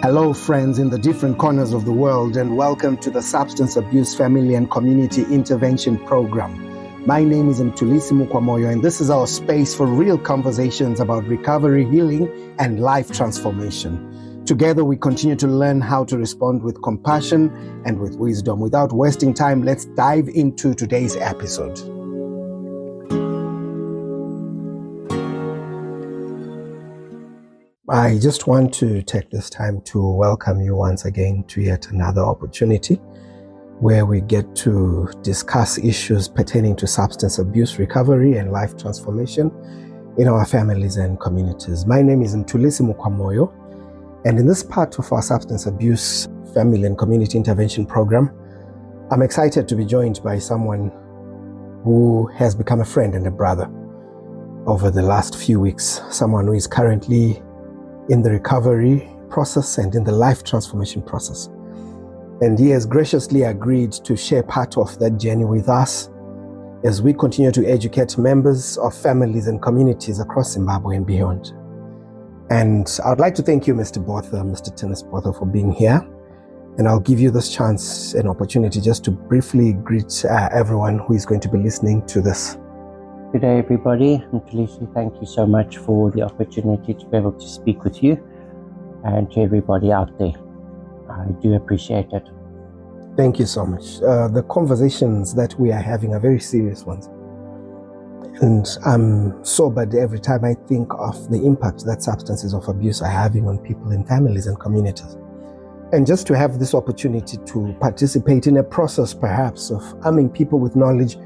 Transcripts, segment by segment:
Hello, friends in the different corners of the world, and welcome to the Substance Abuse Family and Community Intervention Program. My name is Theunis Botha, and this is our space for real conversations about recovery, healing, and life transformation. Together, we continue to learn how to respond with compassion and with wisdom. Without wasting time, let's dive into today's episode. I just want to take this time to welcome you once again to yet another opportunity where we get to discuss issues pertaining to substance abuse recovery and life transformation in our families and communities. My name is Theunis Botha, and in this part of our substance abuse family and community intervention program, I'm excited to be joined by someone who has become a friend and a brother over the last few weeks, someone who is currently in the recovery process and in the life transformation process. And he has graciously agreed to share part of that journey with us as we continue to educate members of families and communities across Zimbabwe and beyond. And I'd like to thank you, Mr. Botha, Mr. Theunis Botha, for being here. And I'll give you this chance, an opportunity just to briefly greet everyone who is going to be listening to this. Good day, everybody. Theunis, thank you so much for the opportunity to be able to speak with you and to everybody out there. I do appreciate it. Thank you so much. The conversations that we are having are very serious ones. And I'm sobered every time I think of the impact that substances of abuse are having on people in families and communities. And just to have this opportunity to participate in a process perhaps of arming people with knowledge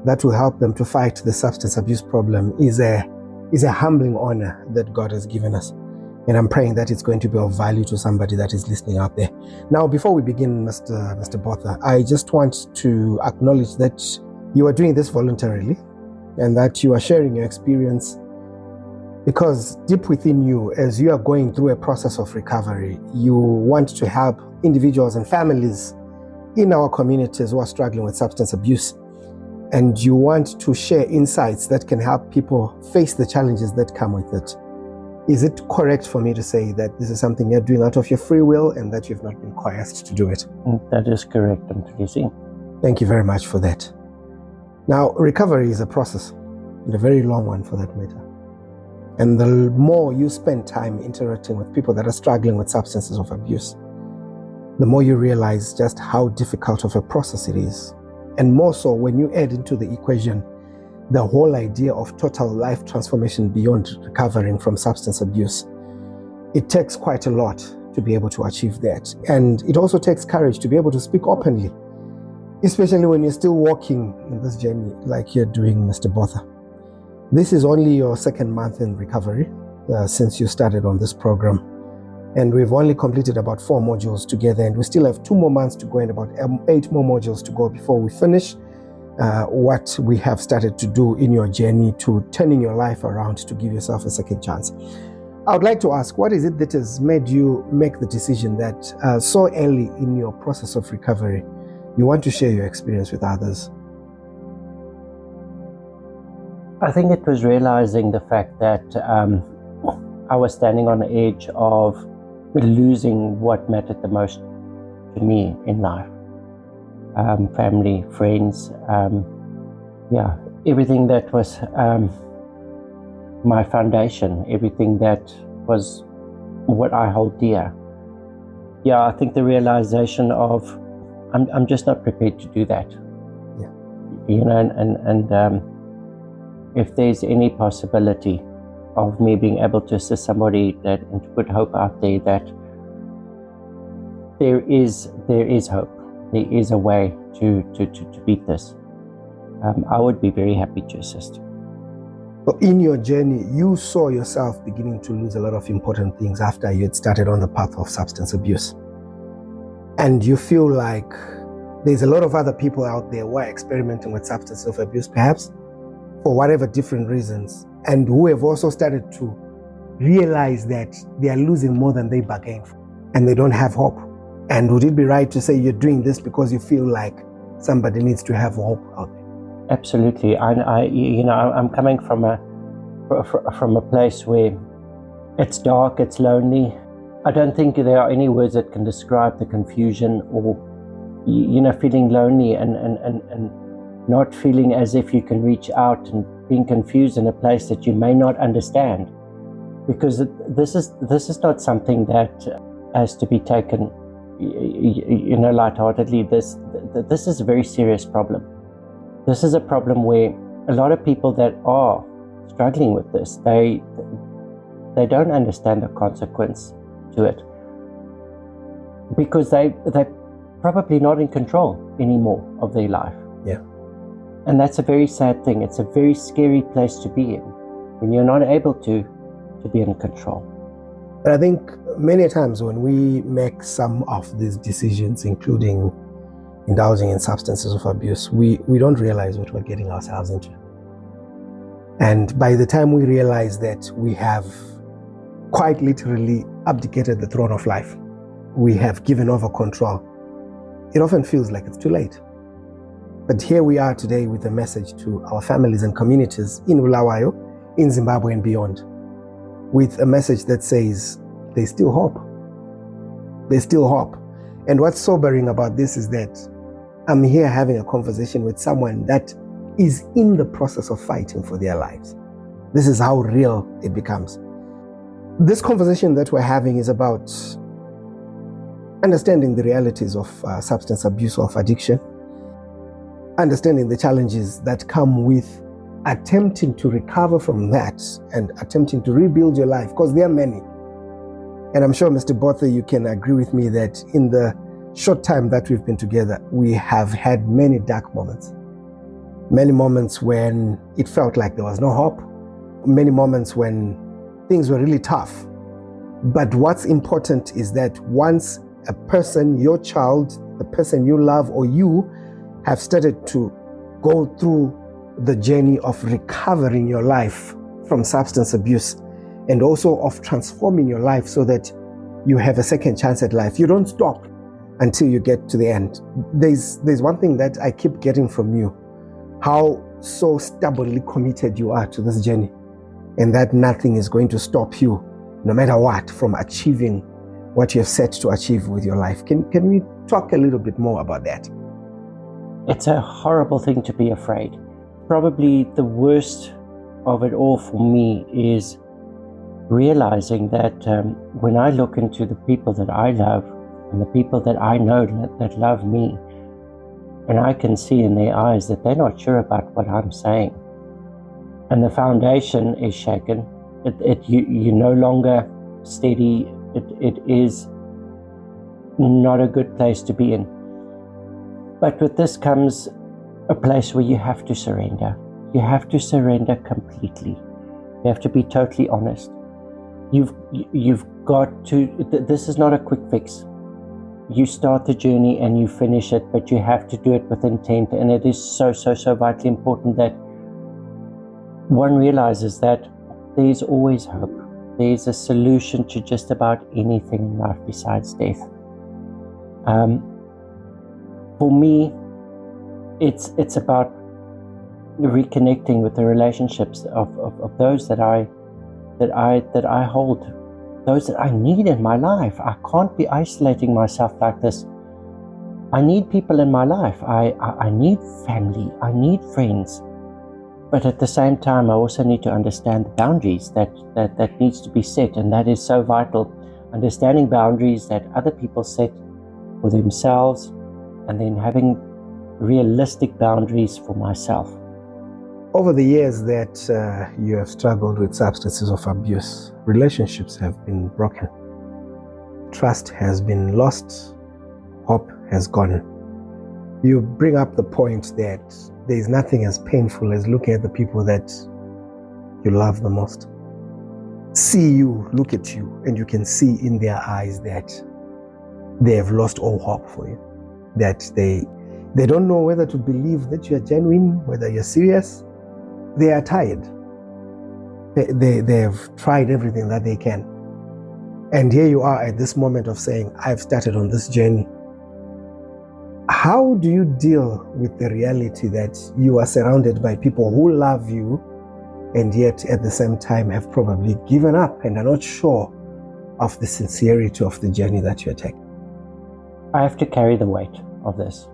that will help them to fight the substance abuse problem is a humbling honor that God has given us. And I'm praying that it's going to be of value to somebody that is listening out there. Now, before we begin, Mr. Botha, I just want to acknowledge that you are doing this voluntarily and that you are sharing your experience because deep within you, as you are going through a process of recovery, you want to help individuals and families in our communities who are struggling with substance abuse. And you want to share insights that can help people face the challenges that come with it. Is it correct for me to say that this is something you're doing out of your free will and that you've not been coerced to do it? That is correct, Theunis. Thank you very much for that. Now, recovery is a process, and a very long one for that matter. And the more you spend time interacting with people that are struggling with substances of abuse, the more you realize just how difficult of a process it is. And more so when you add into the equation the whole idea of total life transformation beyond recovering from substance abuse. It takes quite a lot to be able to achieve that. And it also takes courage to be able to speak openly, especially when you're still walking in this journey like you're doing, Mr. Botha. This is only your second month in recovery since you started on this program. And we've only completed about 4 modules together, and we still have 2 more months to go and about 8 more modules to go before we finish what we have started to do in your journey to turning your life around to give yourself a second chance. I would like to ask, what is it that has made you make the decision that so early in your process of recovery, you want to share your experience with others? I think it was realizing the fact that I was standing on the edge of losing what mattered the most to me in life. Family, friends, everything that was my foundation, everything that was what I hold dear. Yeah, I think the realization of I'm just not prepared to do that. Yeah. You know, and if there's any possibility of me being able to assist somebody and to put hope out there that there is hope, there is a way to beat this, I would be very happy to assist. But in your journey, you saw yourself beginning to lose a lot of important things after you had started on the path of substance abuse. And you feel like there's a lot of other people out there who are experimenting with substance of abuse, perhaps for whatever different reasons, and who have also started to realize that they are losing more than they bargained for, and they don't have hope. And would it be right to say you're doing this because you feel like somebody needs to have hope out there? Absolutely. I'm coming from a place where it's dark, it's lonely, I don't think there are any words that can describe the confusion or, feeling lonely and not feeling as if you can reach out and being confused in a place that you may not understand. Because this is not something that has to be taken, lightheartedly. This is a very serious problem. This is a problem where a lot of people that are struggling with this, they don't understand the consequence to it, because they're probably not in control anymore of their life. Yeah. And that's a very sad thing. It's a very scary place to be in when you're not able to be in control. But I think many times when we make some of these decisions, including indulging in substances of abuse, we don't realize what we're getting ourselves into. And by the time we realize that we have quite literally abdicated the throne of life, we have given over control, it often feels like it's too late. But here we are today with a message to our families and communities in Bulawayo, in Zimbabwe and beyond, with a message that says there's still hope. There's still hope. And what's sobering about this is that I'm here having a conversation with someone that is in the process of fighting for their lives. This is how real it becomes. This conversation that we're having is about understanding the realities of substance abuse or of addiction, understanding the challenges that come with attempting to recover from that and attempting to rebuild your life, because there are many. And I'm sure, Mr. Botha, you can agree with me that in the short time that we've been together, we have had many dark moments. Many moments when it felt like there was no hope. Many moments when things were really tough. But what's important is that once a person, your child, the person you love, or you have started to go through the journey of recovering your life from substance abuse and also of transforming your life so that you have a second chance at life, you don't stop until you get to the end. There's one thing that I keep getting from you, how so stubbornly committed you are to this journey, and that nothing is going to stop you, no matter what, from achieving what you have set to achieve with your life. Can we talk a little bit more about that? It's a horrible thing to be afraid. Probably the worst of it all for me is realizing that when I look into the people that I love and the people that I know that love me, and I can see in their eyes that they're not sure about what I'm saying, and the foundation is shaken. You're no longer steady. It is not a good place to be in. But with this comes a place where you have to surrender. You have to surrender completely. You have to be totally honest. You've got to, this is not a quick fix. You start the journey and you finish it, but you have to do it with intent. And it is so vitally important that one realizes that there's always hope. There's a solution to just about anything in life besides death. For me, it's about reconnecting with the relationships of those that I hold, those that I need in my life. I can't be isolating myself like this. I need people in my life. I need family. I need friends. But at the same time, I also need to understand the boundaries that needs to be set, and that is so vital. Understanding boundaries that other people set for themselves, and then having realistic boundaries for myself. Over the years that you have struggled with substances of abuse, relationships have been broken. Trust has been lost. Hope has gone. You bring up the point that there is nothing as painful as looking at the people that you love the most. See you, look at you, and you can see in their eyes that they have lost all hope for you. That they don't know whether to believe that you are genuine, whether you're serious. They are tired. They have tried everything that they can. And here you are at this moment of saying, I've started on this journey. How do you deal with the reality that you are surrounded by people who love you and yet at the same time have probably given up and are not sure of the sincerity of the journey that you're taking? I have to carry the weight of this.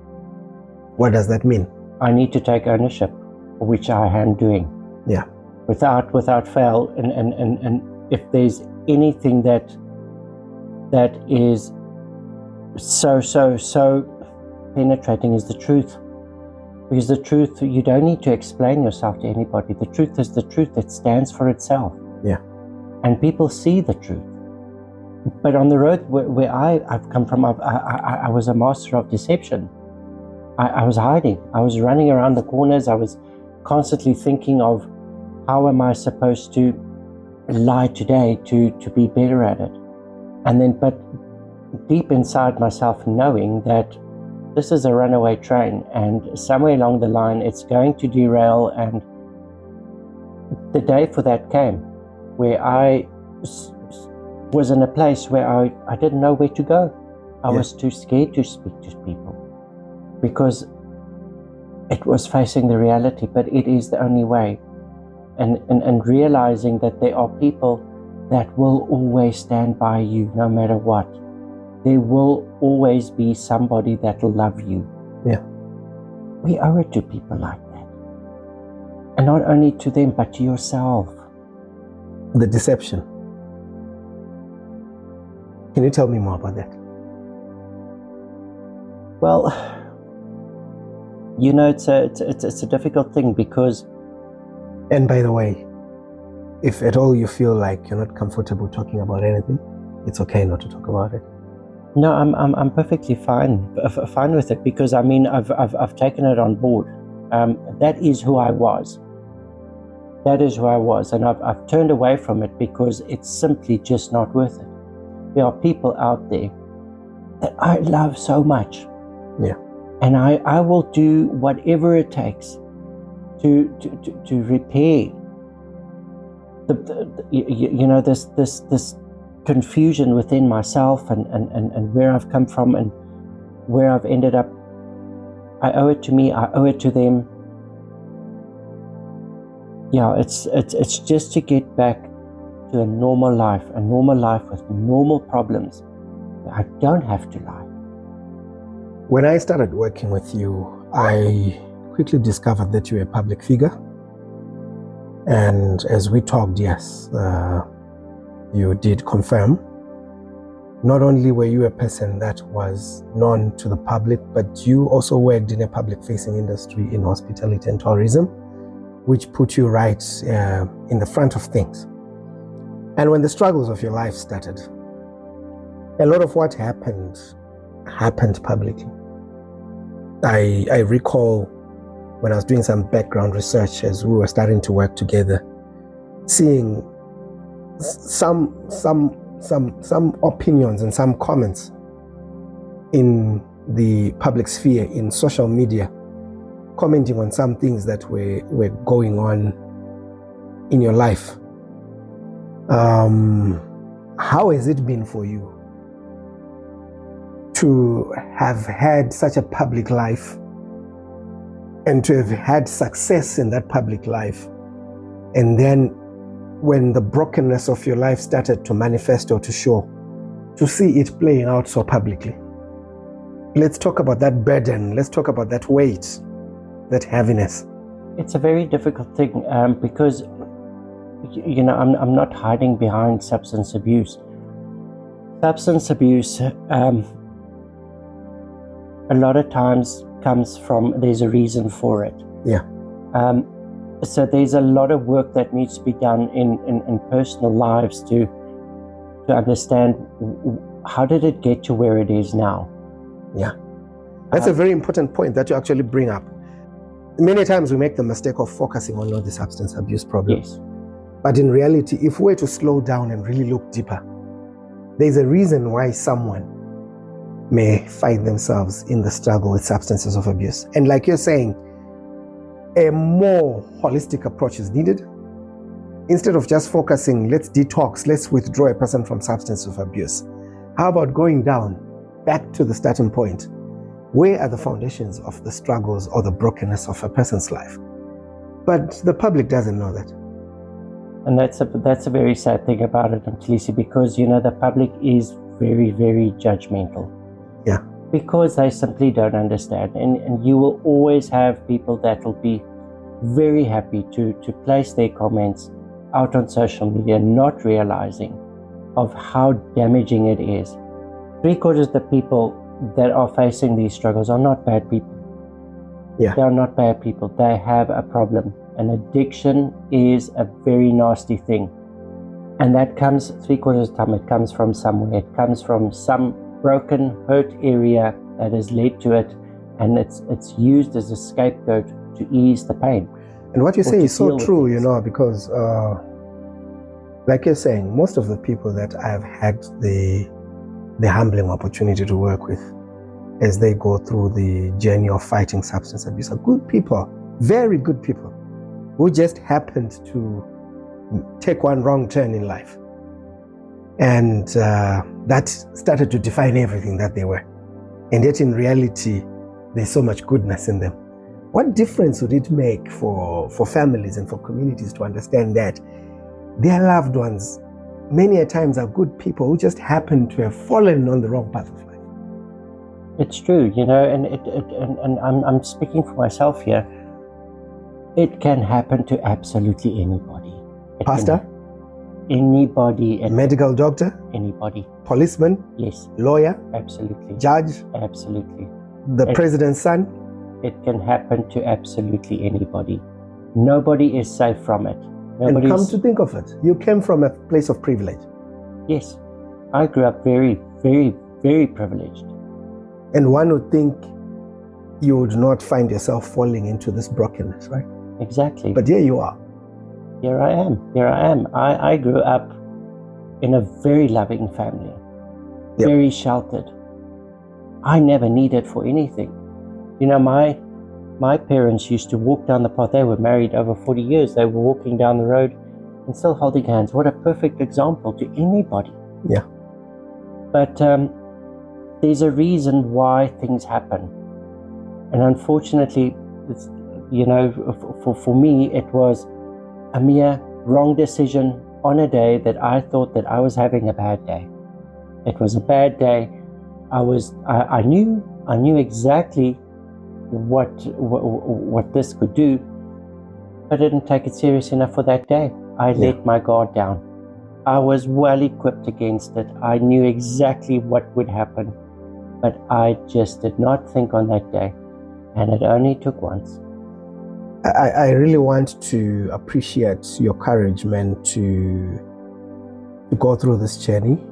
What does that mean? I need to take ownership, which I am doing. Yeah. Without fail, and if there's anything that is so penetrating is the truth. Because the truth, you don't need to explain yourself to anybody. The truth is the truth. It stands for itself. Yeah. And people see the truth. But on the road where I've come from, I was a master of deception. I was hiding. I was running around the corners. I was constantly thinking of how am I supposed to lie today to be better at it. And then, but deep inside myself, knowing that this is a runaway train and somewhere along the line it's going to derail. And the day for that came where I was in a place where I didn't know where to go. I was too scared to speak to people because it was facing the reality, but it is the only way. And realizing that there are people that will always stand by you no matter what. There will always be somebody that will love you. Yeah. We owe it to people like that. And not only to them, but to yourself. The deception. Can you tell me more about that? Well, you know, it's a difficult thing because... And by the way, if at all you feel like you're not comfortable talking about anything, it's okay not to talk about it. No, I'm perfectly fine with it, because I mean I've taken it on board. That is who I was. That is who I was, and I've turned away from it because it's simply just not worth it. There are people out there that I love so much. Yeah. And I will do whatever it takes to repair this confusion within myself and where I've come from and where I've ended up. I owe it to me, I owe it to them. Yeah, it's just to get back to a normal life with normal problems. I don't have to lie. When I started working with you, I quickly discovered that you were a public figure. And as we talked, yes, you did confirm. Not only were you a person that was known to the public, but you also worked in a public-facing industry in hospitality and tourism, which put you right in the front of things. And when the struggles of your life started, a lot of what happened publicly. I recall when I was doing some background research as we were starting to work together, seeing some opinions and some comments in the public sphere, in social media, commenting on some things that were going on in your life. How has it been for you to have had such a public life and to have had success in that public life, and then when the brokenness of your life started to manifest or to show, to see it playing out so publicly? Let's talk about that burden. Let's talk about that weight, that heaviness. It's a very difficult thing because, you know, I'm not hiding behind substance abuse. Substance abuse, a lot of times comes from, there's a reason for it. Yeah. So there's a lot of work that needs to be done in personal lives to understand how did it get to where it is now. Yeah. That's a very important point that you actually bring up. Many times we make the mistake of focusing on the substance abuse problem. Yes. But in reality, if we're to slow down and really look deeper, there's a reason why someone may find themselves in the struggle with substances of abuse. And like you're saying, a more holistic approach is needed. Instead of just focusing, let's detox, let's withdraw a person from substance of abuse. How about going down, back to the starting point? Where are the foundations of the struggles or the brokenness of a person's life? But the public doesn't know that. And that's a very sad thing about it, Mtlisi, because, you know, the public is very, very judgmental. Yeah. Because they simply don't understand. And you will always have people that will be very happy to place their comments out on social media, not realizing of how damaging it is. 3/4 of the people that are facing these struggles are not bad people. Yeah. They are not bad people. They have a problem. And addiction is a very nasty thing. And that comes 3/4 of the time, it comes from somewhere. It comes from some broken, hurt area that has led to it. And it's used as a scapegoat to ease the pain. And what you say is so true, you things. know, because like you're saying, most of the people that I've had the humbling opportunity to work with as they go through the journey of fighting substance abuse are good people, very good people, who just happened to take one wrong turn in life. And that started to define everything that they were. And yet in reality, there's so much goodness in them. What difference would it make for families and for communities to understand that their loved ones many a times are good people who just happen to have fallen on the wrong path of life? It's true, you know, and I'm speaking for myself here. It can happen to absolutely anybody. Pastor? Anybody. Medical doctor? Anybody. Policeman? Yes. Lawyer? Absolutely. Judge? Absolutely. The president's son? It can happen to absolutely anybody. Nobody is safe from it. And come to think of it, you came from a place of privilege. Yes. I grew up very, very, very privileged. And one would think you would not find yourself falling into this brokenness, right? Exactly. But here you are. Here I am. I grew up in a very loving family, Yep. very sheltered. I never needed for anything. You know, my parents used to walk down the path. They were married over 40 years. They were walking down the road and still holding hands. What a perfect example to anybody. Yeah. But there's a reason why things happen. And unfortunately, it's, you know, for me, it was a mere wrong decision on a day that I thought that I was having a bad day. It was a bad day. I knew exactly what this could do, but I didn't take it serious enough for that day. I let my guard down. I was well equipped against it. I knew exactly what would happen, but I just did not think on that day, and it only took once. I really want to appreciate your courage, man, to go through this journey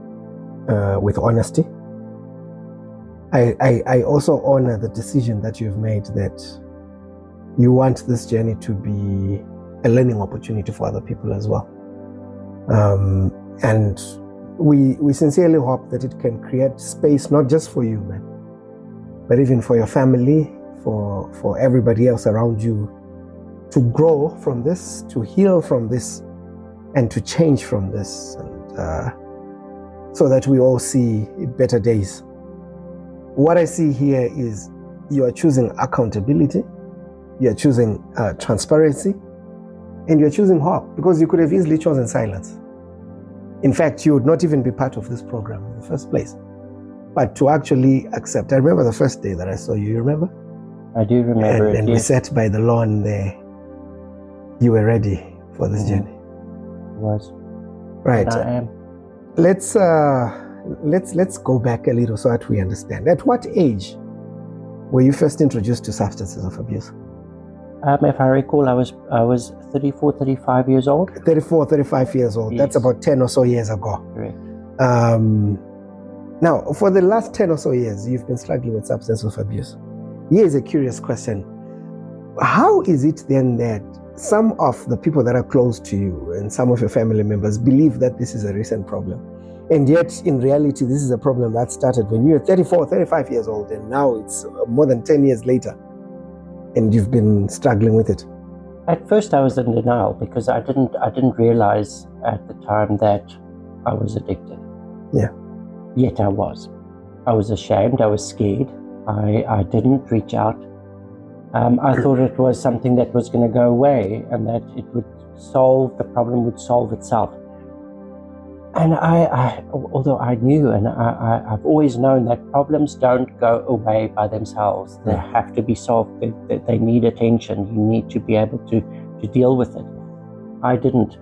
with honesty. I also honor the decision that you've made, that you want this journey to be a learning opportunity for other people as well. And we sincerely hope that it can create space, not just for you, man, but even for your family, for everybody else around you, to grow from this, to heal from this, and to change from this, and so that we all see better days. What I see here is you are choosing accountability, you are choosing transparency, and you're choosing hope, because you could have easily chosen silence. In fact, you would not even be part of this program in the first place. But to actually accept, I remember the first day that I saw you, you remember? I do remember it. And we sat by the lawn there. You were ready for this journey. It was. Right. And I am. Let's go back a little so that we understand. At what age were you first introduced to substances of abuse? If I recall, I was 34, 35 years old. 34, 35 years old. Yes. That's about 10 or so years ago. Correct. Now, for the last 10 or so years, you've been struggling with substance of abuse. Here's a curious question. How is it then that some of the people that are close to you and some of your family members believe that this is a recent problem? And yet, in reality, this is a problem that started when you were 34, 35 years old, and now it's more than 10 years later, and you've been struggling with it. At first, I was in denial because I didn't realize at the time that I was addicted. Yeah. Yet I was. I was ashamed. I was scared. I didn't reach out. I thought it was something that was going to go away and that it would solve, the problem would solve itself. And although I knew, and I've always known that problems don't go away by themselves. They have to be solved. They need attention. You need to be able to deal with it. I didn't.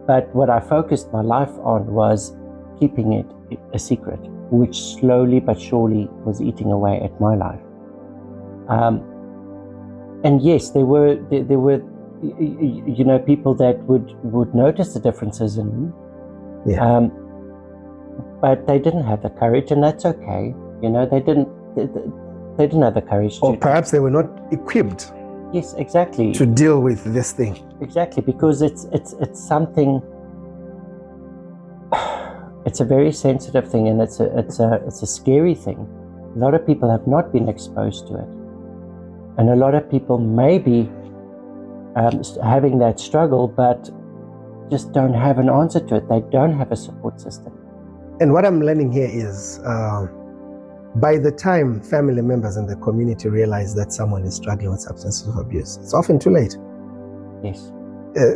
But what I focused my life on was keeping it a secret, which slowly but surely was eating away at my life. And yes, there were people that would notice the differences in me. Yeah. But they didn't have the courage, and that's okay. They didn't have the courage. Or perhaps they were not equipped. Yes, exactly. To deal with this thing. Exactly, because it's something. It's a very sensitive thing, and it's a scary thing. A lot of people have not been exposed to it, and a lot of people may be having that struggle, but just don't have an answer to it. They don't have a support system. And what I'm learning here is, by the time family members in the community realize that someone is struggling with substance abuse, it's often too late. Yes.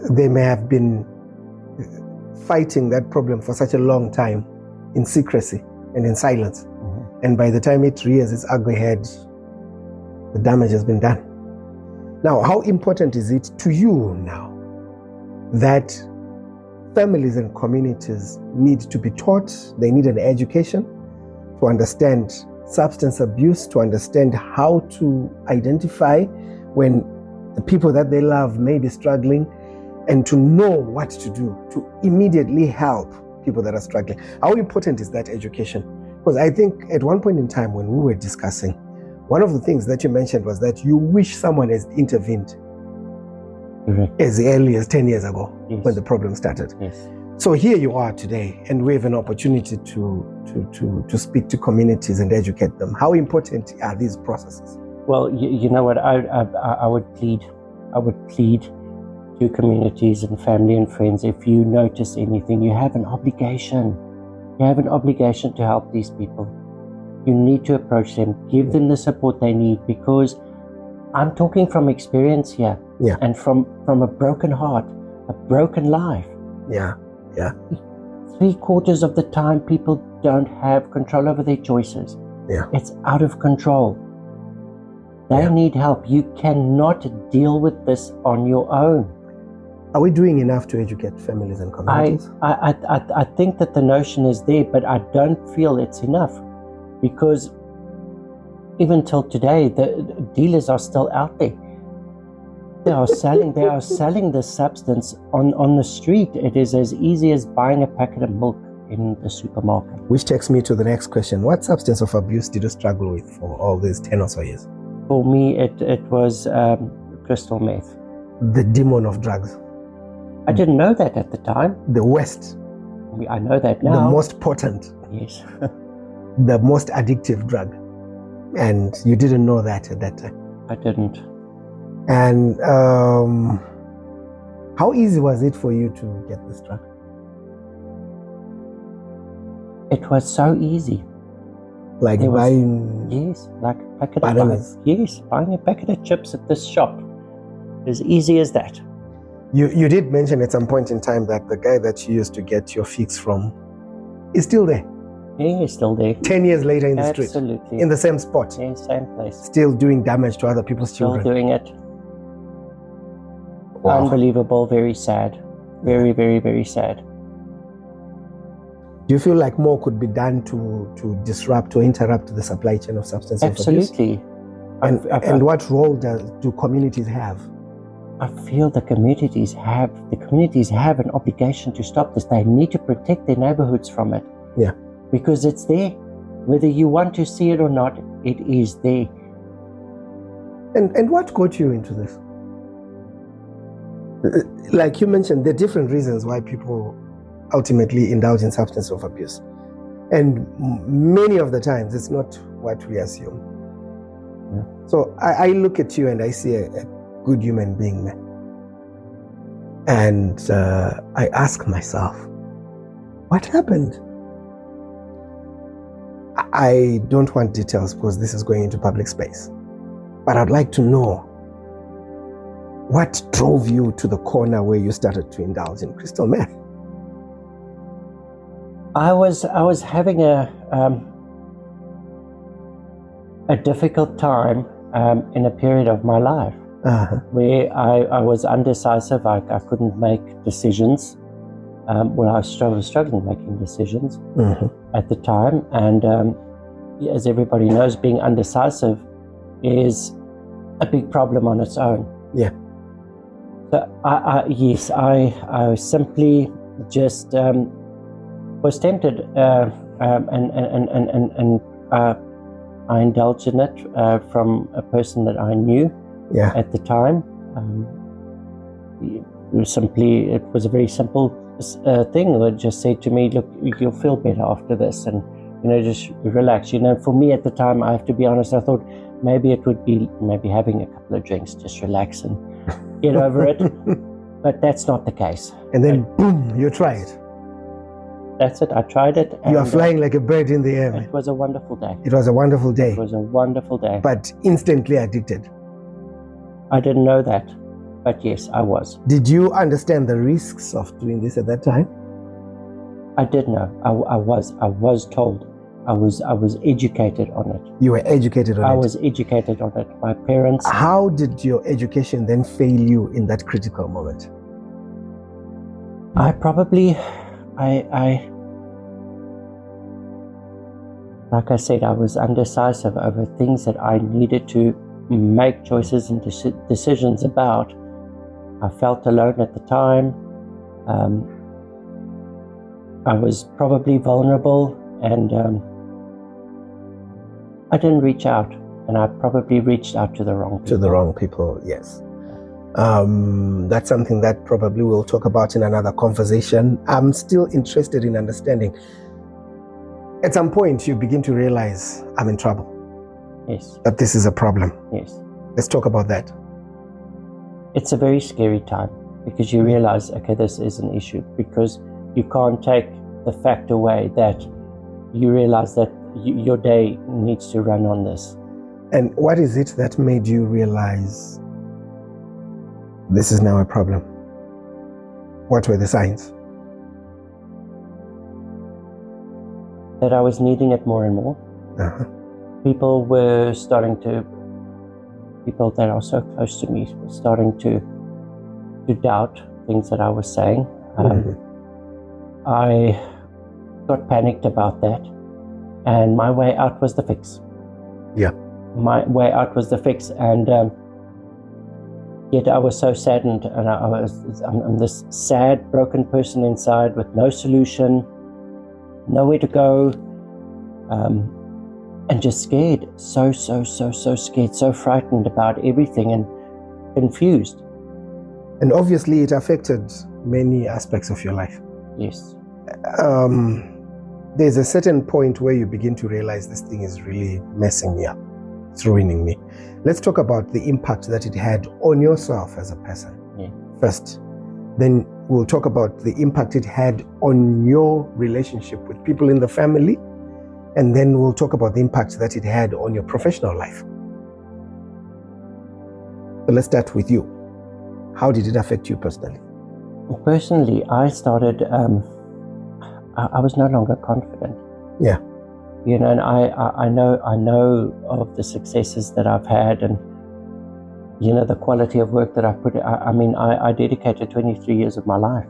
They may have been fighting that problem for such a long time in secrecy and in silence. Mm-hmm. And by the time it rears its ugly head, the damage has been done. Now, how important is it to you now that families and communities need to be taught, they need an education to understand substance abuse, to understand how to identify when the people that they love may be struggling, and to know what to do to immediately help people that are struggling? How important is that education? Because I think at one point in time when we were discussing, one of the things that you mentioned was that you wish someone has intervened. Correct. As early as 10 years ago. Yes. When the problem started. Yes. So here you are today, and we have an opportunity to speak to communities and educate them. How important are these processes? Well, you know what, I would plead to communities and family and friends, if you notice anything, you have an obligation. You have an obligation to help these people. You need to approach them, give them the support they need, because I'm talking from experience here. Yeah. And from a broken heart, a broken life. Yeah. 3/4 of the time, people don't have control over their choices. Yeah. It's out of control. They need help. You cannot deal with this on your own. Are we doing enough to educate families and communities? I think that the notion is there, but I don't feel it's enough, because even till today, the dealers are still out there. They are selling this substance on the street. It is as easy as buying a packet of milk in the supermarket. Which takes me to the next question. What substance of abuse did you struggle with for all these 10 or so years? For me, it was crystal meth. The demon of drugs. I didn't know that at the time. The worst. I know that now. The most potent. Yes. The most addictive drug. And you didn't know that at that time. I didn't. And how easy was it for you to get this drug? It was so easy. Like buying... Yes, like a packet bananas. Buying a packet of chips at this shop. As easy as that. You did mention at some point in time that the guy that you used to get your fix from is still there. Yeah, he's still there. 10 years later in the street. Absolutely. In the same spot. Yeah, same place. Still doing damage to other people's children. Still doing it. Wow. Unbelievable, very sad. Very, very, very sad. Do you feel like more could be done to disrupt or interrupt the supply chain of substance abuse? Absolutely. And what role do communities have? I feel the communities have an obligation to stop this. They need to protect their neighborhoods from it. Yeah. Because it's there. Whether you want to see it or not, it is there. And what got you into this? Like you mentioned, there are different reasons why people ultimately indulge in substance of abuse. And many of the times, it's not what we assume. Yeah. So I look at you and I see a good human being, man. And I ask myself, what happened? I don't want details because this is going into public space. But I'd like to know What drove you to the corner where you started to indulge in crystal meth? I was having a difficult time in a period of my life where I was undecisive. I couldn't make decisions. I was struggling making decisions at the time, and as everybody knows, being undecisive is a big problem on its own. Yeah. So I simply just was tempted, and I indulged in it from a person that I knew at the time. It was a very simple thing. It just said to me, "Look, you'll feel better after this, and just relax." For me at the time, I have to be honest, I thought maybe it would be having a couple of drinks, just relax and get over it. But that's not the case. And then, boom, you try it. That's it. I tried it. You are flying like a bird in the air, man. It was a wonderful day. It was a wonderful day. It was a wonderful day. But instantly addicted. I didn't know that, but yes, I was. Did you understand the risks of doing this at that time? I did know. I was told. I was educated on it. You were educated on it? I was educated on it. My parents. How did your education then fail you in that critical moment? Like I said, I was undecisive over things that I needed to make choices and decisions about. I felt alone at the time. I was probably vulnerable, and I didn't reach out, and I probably reached out to the wrong people. To the wrong people, yes. That's something that probably we'll talk about in another conversation. I'm still interested in understanding. At some point, you begin to realize, I'm in trouble. Yes. That this is a problem. Yes. Let's talk about that. It's a very scary time because you realize, okay, this is an issue, because you can't take the fact away that you realize that your day needs to run on this. And what is it that made you realize this is now a problem? What were the signs? That I was needing it more and more. People that are so close to me were starting to doubt things that I was saying. I got panicked about that, and my way out was the fix. Yeah. My way out was the fix, and yet I was so saddened, and I'm this sad, broken person inside with no solution, nowhere to go, and just scared, so scared, so frightened about everything, and confused. And obviously it affected many aspects of your life. Yes. There's a certain point where you begin to realize this thing is really messing me up. It's ruining me. Let's talk about the impact that it had on yourself as a person first. Then we'll talk about the impact it had on your relationship with people in the family. And then we'll talk about the impact that it had on your professional life. So let's start with you. How did it affect you personally? Personally, I started, I was no longer confident. Yeah. And I know of the successes that I've had, and the quality of work that I've put. I dedicated 23 years of my life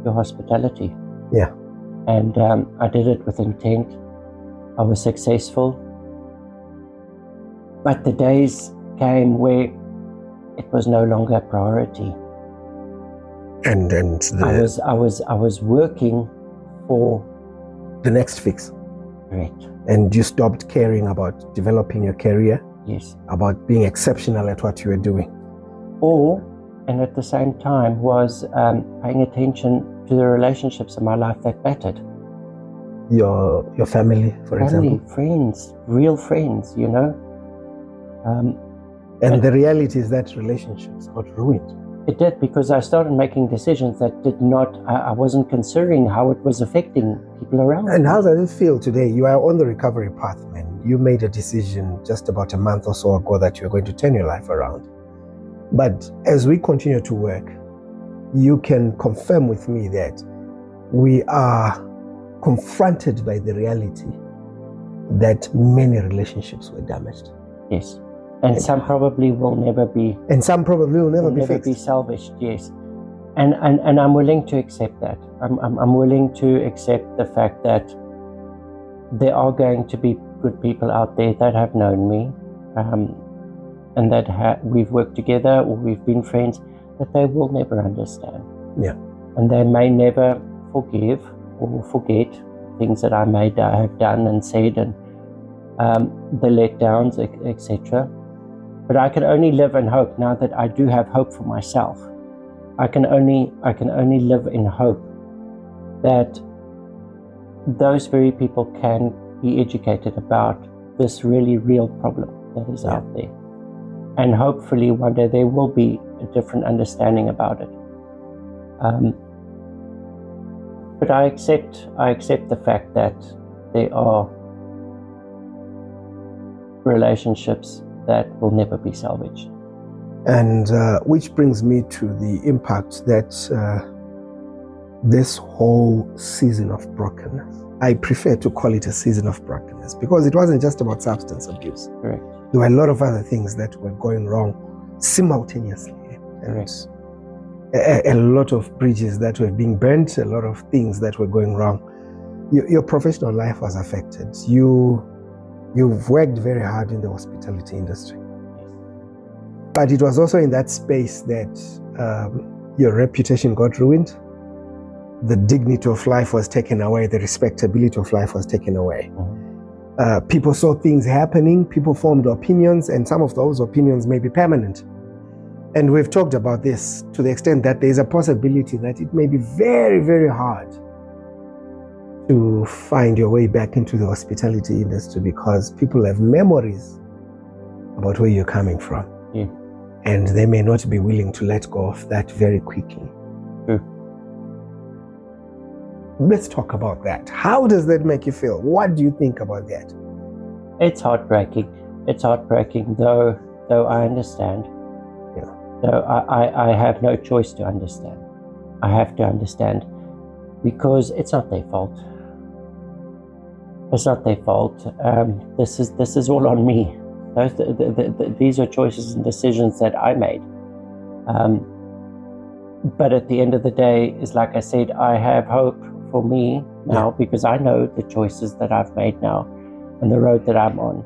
to hospitality. Yeah. And I did it with intent. I was successful. But the days came where it was no longer a priority. And I was working for the next fix. Correct. And you stopped caring about developing your career. Yes. About being exceptional at what you were doing. And at the same time was paying attention to the relationships in my life that mattered. Your family, for example. Friends, real friends, And the reality is that relationships got ruined. It did, because I started making decisions that I wasn't considering how it was affecting people around me. And how does it feel today? You are on the recovery path, man. You made a decision just about a month or so ago that you were going to turn your life around. But as we continue to work, you can confirm with me that we are confronted by the reality that many relationships were damaged. Yes. And some probably will never be. And some probably will never be fixed. Be salvaged, yes. And I'm willing to accept that. I'm willing to accept the fact that there are going to be good people out there that have known me, and that we've worked together or we've been friends, that they will never understand. Yeah. And they may never forgive or forget things that I may have done and said, and the letdowns, etc. But I can only live in hope now that I do have hope for myself. I can only live in hope that those very people can be educated about this really real problem that is out there. And hopefully one day there will be a different understanding about it. But I accept the fact that there are relationships that will never be salvaged. And which brings me to the impact that this whole season of brokenness, I prefer to call it a season of brokenness, because it wasn't just about substance abuse. Correct. There were a lot of other things that were going wrong simultaneously. And a lot of bridges that were being burnt, a lot of things that were going wrong. Your professional life was affected. You've worked very hard in the hospitality industry. But it was also in that space that your reputation got ruined. The dignity of life was taken away. The respectability of life was taken away. People saw things happening. People formed opinions, and some of those opinions may be permanent. And we've talked about this to the extent that there's a possibility that it may be very, very hard to find your way back into the hospitality industry, because people have memories about where you're coming from. Yeah. And they may not be willing to let go of that very quickly. Let's talk about that. How does that make you feel? What do you think about that? It's heartbreaking. It's heartbreaking, though I understand. Yeah. Though I have no choice to understand. I have to understand, because it's not their fault. It's not their fault. This is all on me. These are choices and decisions that I made. But at the end of the day, is like I said, I have hope for me now, because I know the choices that I've made now and the road that I'm on.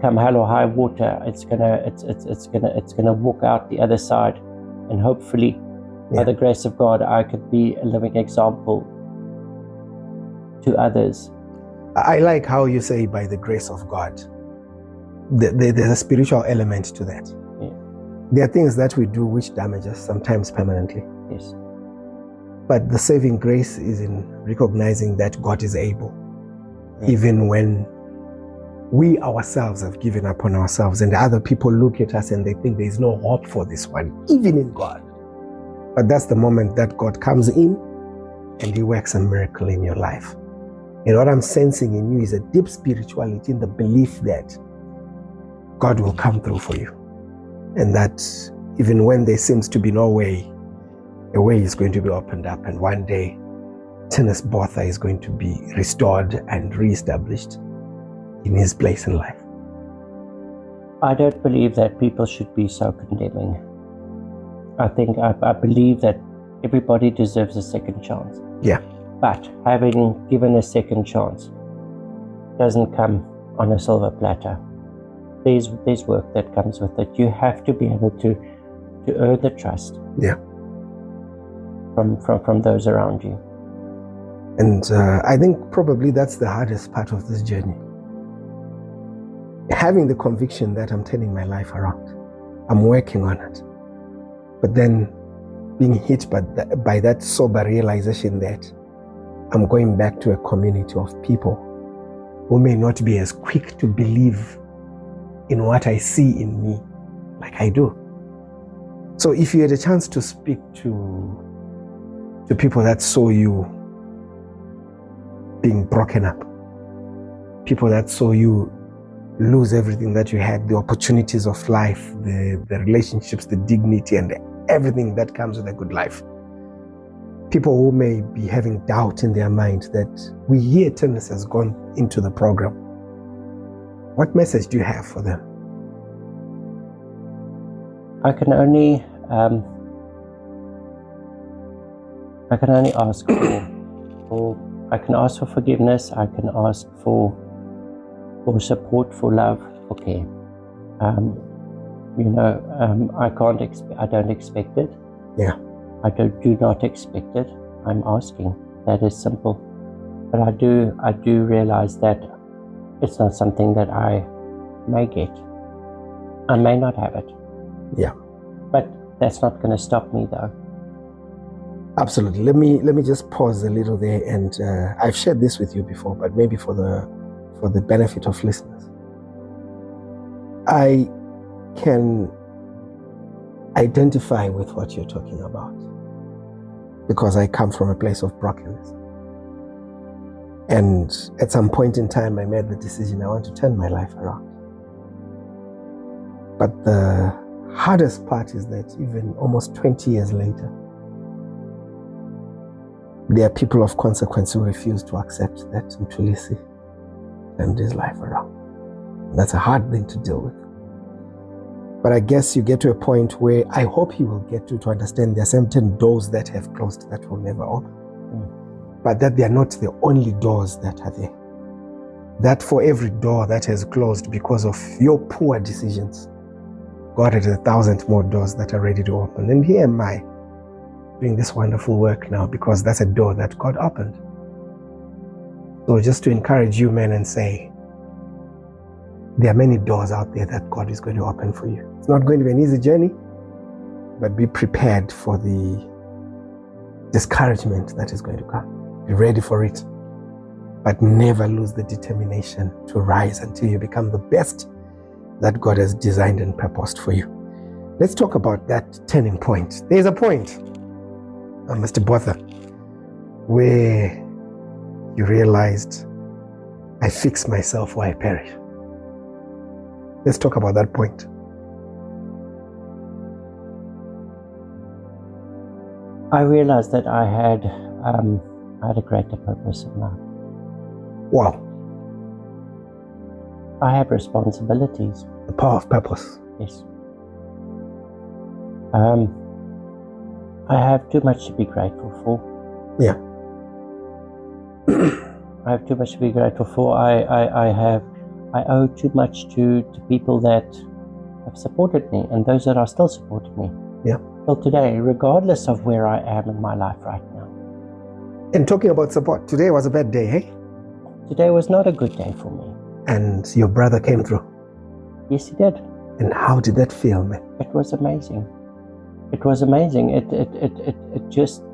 Come hell or high water, it's gonna walk out the other side, and hopefully, by the grace of God, I could be a living example to others. I like how you say by the grace of God. There's a spiritual element to that. Yeah. There are things that we do which damage us, sometimes permanently. Yes. But the saving grace is in recognizing that God is able, even when we ourselves have given up on ourselves, and other people look at us and they think there is no hope for this one, even in God. But that's the moment that God comes in and He works a miracle in your life. And what I'm sensing in you is a deep spirituality, in the belief that God will come through for you. And that even when there seems to be no way, a way is going to be opened up, and one day Theunis Botha is going to be restored and reestablished in his place in life. I don't believe that people should be so condemning. I believe that everybody deserves a second chance. Yeah. But having given a second chance doesn't come on a silver platter. There's work that comes with it. You have to be able to earn the trust. Yeah. From those around you. And I think probably that's the hardest part of this journey. Having the conviction that I'm turning my life around. I'm working on it. But then being hit by that sober realization that I'm going back to a community of people who may not be as quick to believe in what I see in me like I do. So if you had a chance to speak to people that saw you being broken up, people that saw you lose everything that you had, the opportunities of life, the relationships, the dignity, and everything that comes with a good life. People who may be having doubt in their mind that we hear Theunis has gone into the program. What message do you have for them? I can only ask I can ask for forgiveness. I can ask for support, for love, for care. I don't expect it. Yeah. I do not expect it. I'm asking. That is simple. But I do realize that it's not something that I may get. I may not have it. Yeah. But that's not going to stop me, though. Let me just pause a little there, and I've shared this with you before, but maybe for the benefit of listeners. I can identify with what you're talking about because I come from a place of brokenness. And at some point in time, I made the decision I want to turn my life around. But the hardest part is that even almost 20 years later, there are people of consequence who refuse to accept that Mtulisi turned his life around. That's a hard thing to deal with. But I guess you get to a point where I hope he will get to understand there are certain doors that have closed that will never open. But that they are not the only doors that are there. That for every door that has closed because of your poor decisions, God has 1,000 more doors that are ready to open. And here am I, doing this wonderful work now because that's a door that God opened. So just to encourage you men and say, there are many doors out there that God is going to open for you. It's not going to be an easy journey, but be prepared for the discouragement that is going to come. Be ready for it, but never lose the determination to rise until you become the best that God has designed and purposed for you. Let's talk about that turning point. There's a point, Mr. Botha, where you realized, I fix myself or I perish. Let's talk about that point. I realized that I had a greater purpose in life. Wow. I have responsibilities. The power of purpose. Yes. I have too much to be grateful for. Yeah. I have too much to be grateful for. I owe too much to people that have supported me and those that are still supporting me. Yeah. Till today, regardless of where I am in my life right now. And talking about support, today was a bad day, hey? Today was not a good day for me. And your brother came through. Yes, he did. And how did that feel, man? It was amazing. It was amazing. It just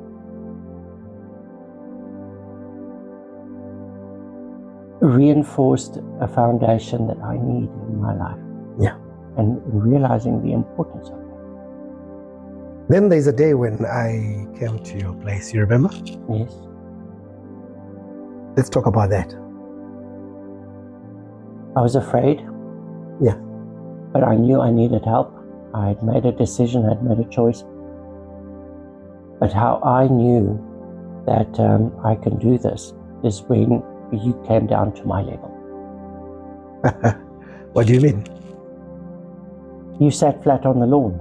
reinforced a foundation that I need in my life. Yeah. And realizing the importance of it. Then there's a day when I came to your place, you remember? Yes. Let's talk about that. I was afraid. Yeah. But I knew I needed help. I had made a decision, I had made a choice. But how I knew that I can do this is when you came down to my level. What do you mean? You sat flat on the lawn.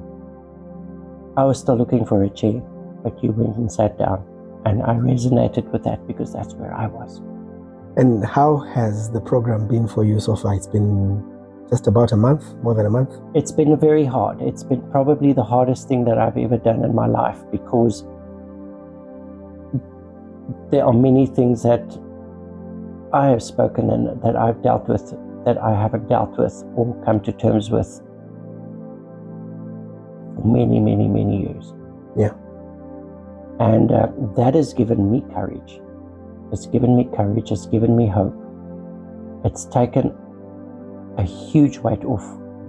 I was still looking for a chair, but you went and sat down. And I resonated with that because that's where I was. And how has the program been for you so far? It's been just about a month, more than a month? It's been very hard. It's been probably the hardest thing that I've ever done in my life because there are many things that I have spoken and that I've dealt with that I haven't dealt with or come to terms with for many, many, many years. Yeah. And that has given me courage. It's given me courage. It's given me hope. It's taken a huge weight off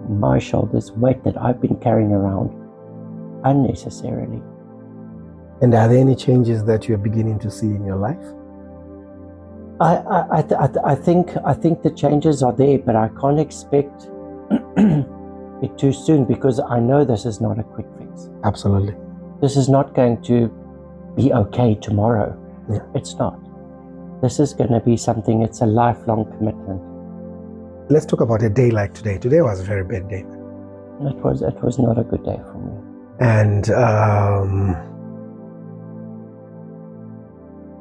my shoulders, weight that I've been carrying around unnecessarily. And are there any changes that you're beginning to see in your life? I think the changes are there, but I can't expect it too soon, because I know this is not a quick fix. Absolutely. This is not going to be okay tomorrow. Yeah. It's not. This is going to be something, it's a lifelong commitment. Let's talk about a day like today. Today was a very bad day. It was not a good day for me. And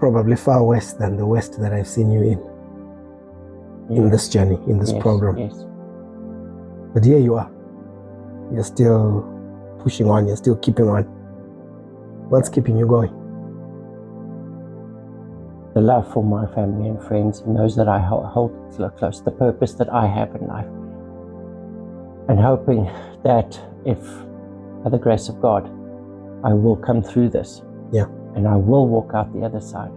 probably far worse than the worst that I've seen you in this journey, in this program. Yes. But here you are. You're still pushing on, you're still keeping on. What's keeping you going? The love for my family and friends and those that I hold close, the purpose that I have in life. And hoping that if, by the grace of God, I will come through this. Yeah. And I will walk out the other side.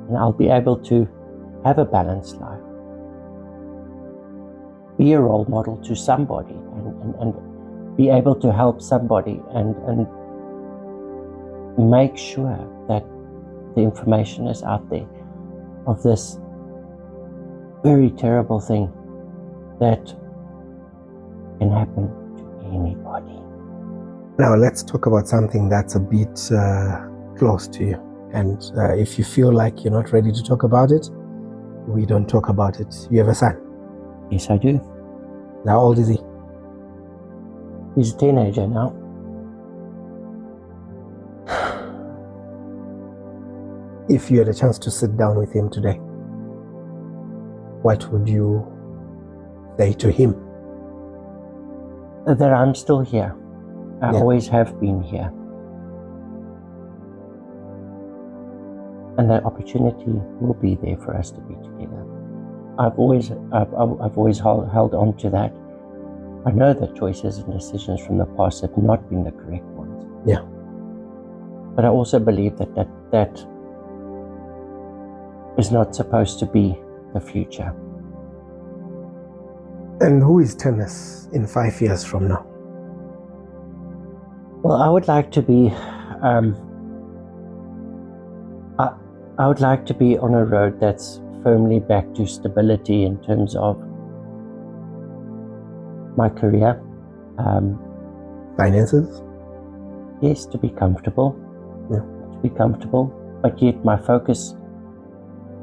And I'll be able to have a balanced life. Be a role model to somebody and be able to help somebody and make sure that the information is out there of this very terrible thing that can happen to anybody. Now let's talk about something that's a bit close to you. And if you feel like you're not ready to talk about it, we don't talk about it. You have a son? Yes, I do. How old is he? He's a teenager now. If you had a chance to sit down with him today, what would you say to him? That I'm still here. I always have been here. And that opportunity will be there for us to be together. I've always held on to that. I know that choices and decisions from the past have not been the correct ones. Yeah. But I also believe that is not supposed to be the future. And who is Theunis in 5 years from now? Well, I would like to be I would like to be on a road that's firmly back to stability in terms of my career. Finances? Yes, to be comfortable. Yeah. To be comfortable, but yet my focus,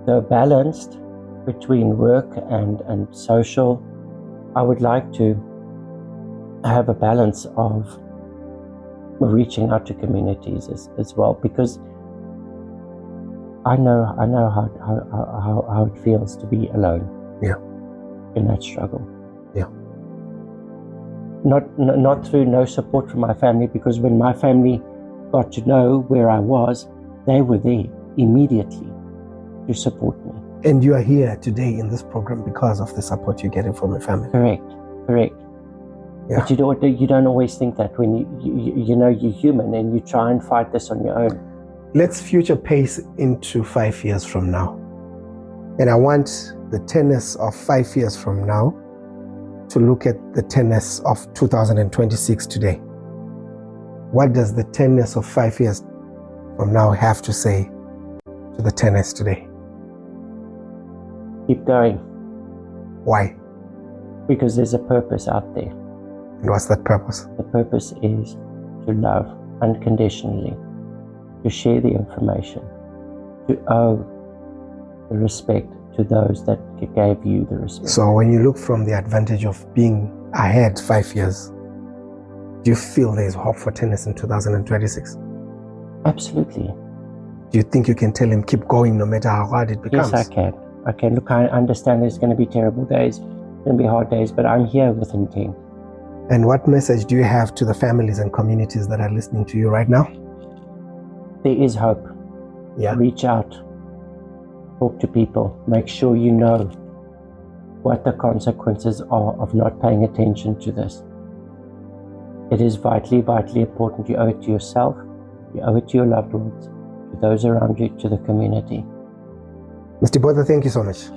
though balanced between work and social, I would like to have a balance of reaching out to communities as well, because I know how it feels to be alone. Yeah. In that struggle. Yeah. Not through no support from my family, because when my family got to know where I was, they were there immediately to support me. And you are here today in this program because of the support you're getting from your family. Correct. Yeah. But you don't always think that when you know you're human and you try and fight this on your own. Let's future pace into 5 years from now. And I want the Theunis of 5 years from now to look at the Theunis of 2026 today. What does the Theunis of 5 years from now have to say to the Theunis today? Keep going. Why? Because there's a purpose out there. And what's that purpose? The purpose is to love unconditionally, to share the information, to owe the respect to those that gave you the respect. So when you look from the advantage of being ahead 5 years, do you feel there's hope for Theunis in 2026? Absolutely. Do you think you can tell him keep going no matter how hard it becomes? Yes, I can. Look, I understand there's going to be terrible days, there's going to be hard days, but I'm here with intent. And what message do you have to the families and communities that are listening to you right now? There is hope. Yeah. Reach out. Talk to people. Make sure you know what the consequences are of not paying attention to this. It is vitally, vitally important. You owe it to yourself. You owe it to your loved ones, to those around you, to the community. Mr. Botha, thank you so much.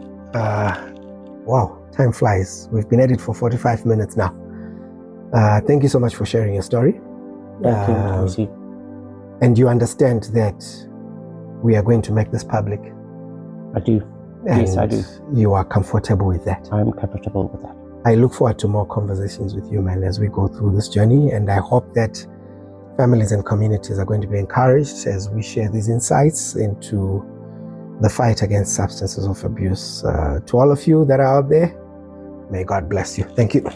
Wow, time flies. We've been at it for 45 minutes now. Thank you so much for sharing your story. Thank you, Lucy. And you understand that we are going to make this public. I do. Yes, I do. You are comfortable with that? I'm comfortable with that. I look forward to more conversations with you, man, as we go through this journey. And I hope that families and communities are going to be encouraged as we share these insights into the fight against substances of abuse. To all of you that are out there, may God bless you. Thank you.